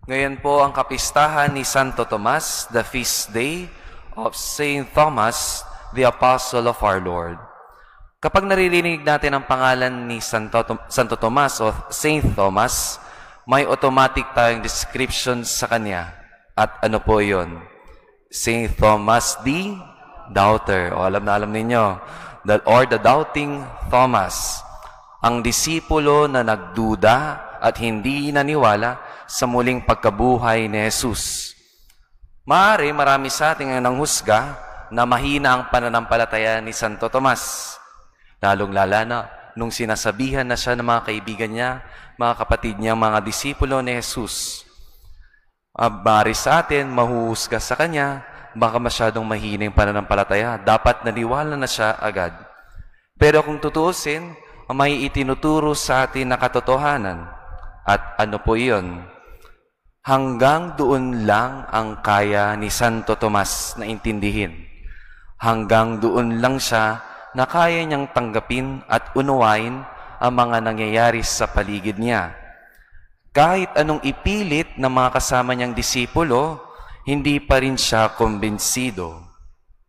Ngayon po ang kapistahan ni Santo Tomas, the feast day of Saint Thomas, the Apostle of our Lord. Kapag naririnig natin ang pangalan ni Santo Tomas o Saint Thomas, may automatic tayong description sa kanya. At ano po yon? Saint Thomas the Doubter. O alam na alam ninyo. Or the Doubting Thomas. Ang disipulo na nagduda at hindi naniwala sa muling pagkabuhay ni Jesus. Maaari marami sa ating nanghusga na mahina ang pananampalataya ni Santo Tomas. Lalong-lala na nung sinasabihan na siya ng mga kaibigan niya, mga kapatid niya, mga disipulo ni Jesus. Maaari sa atin, mahuhusga sa kanya, baka masyadong mahina yung pananampalataya. Dapat naniwala na siya agad. Pero kung tutuusin, may itinuturo sa atin na katotohanan. At ano po iyon? Hanggang doon lang ang kaya ni Santo Tomas na intindihin. Hanggang doon lang siya na kaya niyang tanggapin at unawain ang mga nangyayari sa paligid niya. Kahit anong ipilit ng mga kasama niyang disipulo, hindi pa rin siya kumbinsido.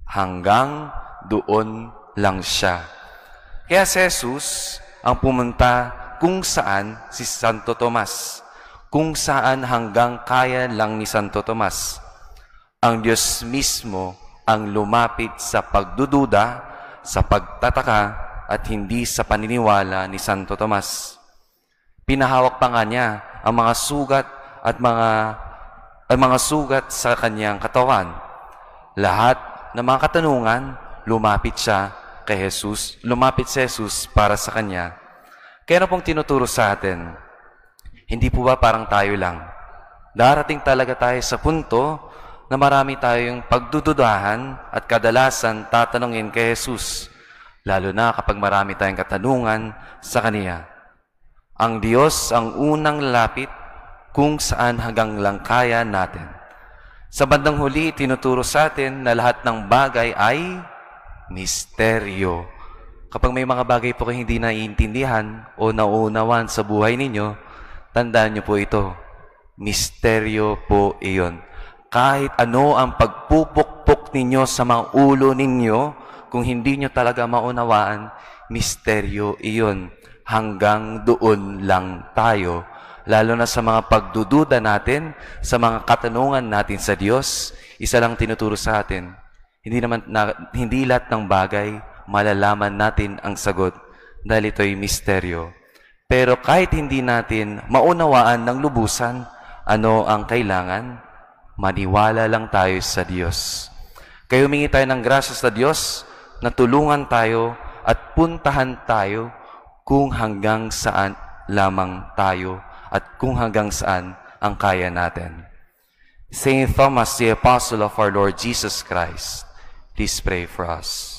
Hanggang doon lang siya. Kaya si Jesus ang pumunta kung saan si Santo Tomas. Kung saan hanggang kaya lang ni Santo Tomas. Ang Diyos mismo ang lumapit sa pagdududa, sa pagtataka, at hindi sa paniniwala ni Santo Tomas. Pinahawak pa nga niya ang mga sugat at mga sugat sa kanyang katawan. Lahat ng mga katanungan, lumapit siya kay Jesus, lumapit si Jesus para sa kanya. Kaya na pong tinuturo sa atin, hindi po ba parang tayo lang? Darating talaga tayo sa punto na marami tayong pagdududahan at kadalasan tatanungin kay Jesus, lalo na kapag marami tayong katanungan sa Kanya. Ang Diyos ang unang lalapit kung saan hanggang lang kaya natin. Sa bandang huli, tinuturo sa atin na lahat ng bagay ay misteryo. Kapag may mga bagay po kayo hindi naiintindihan o nauunawan sa buhay ninyo, tandaan niyo po ito. Misteryo po iyon. Kahit ano ang pagpupukpok ninyo sa mga ulo ninyo, kung hindi nyo talaga maunawaan, misteryo iyon. Hanggang doon lang tayo. Lalo na sa mga pagdududa natin, sa mga katanungan natin sa Diyos, isa lang tinuturo sa atin. Hindi lahat ng bagay malalaman natin ang sagot dahil ito'y misteryo. Pero kahit hindi natin maunawaan ng lubusan ano ang kailangan, maniwala lang tayo sa Diyos. Kaya humingi tayo ng grasya sa Diyos na tulungan tayo at puntahan tayo kung hanggang saan lamang tayo at kung hanggang saan ang kaya natin. Saint Thomas, the Apostle of our Lord Jesus Christ, please pray for us.